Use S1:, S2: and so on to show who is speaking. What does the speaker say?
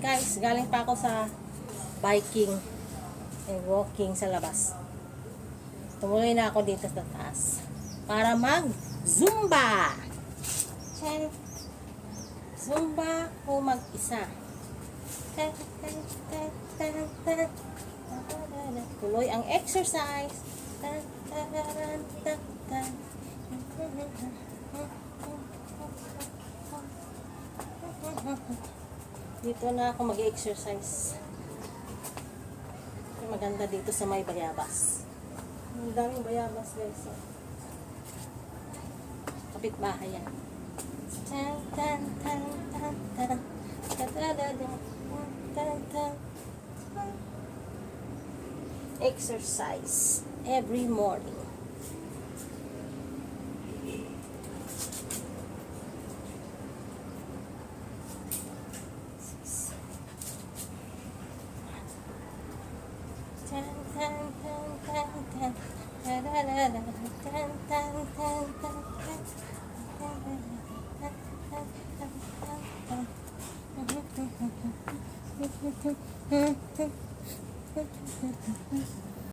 S1: Guys, galing pa ako sa biking and walking sa labas. Tumuloy na ako dito sa taas para mag-zumba. Zumba o mag-isa. Tuloy ang exercise. Dito na ako mag-exercise. Maganda dito sa may bayabas. Ang daming bayabas, guys. Kapitbahay yan. Exercise every morning.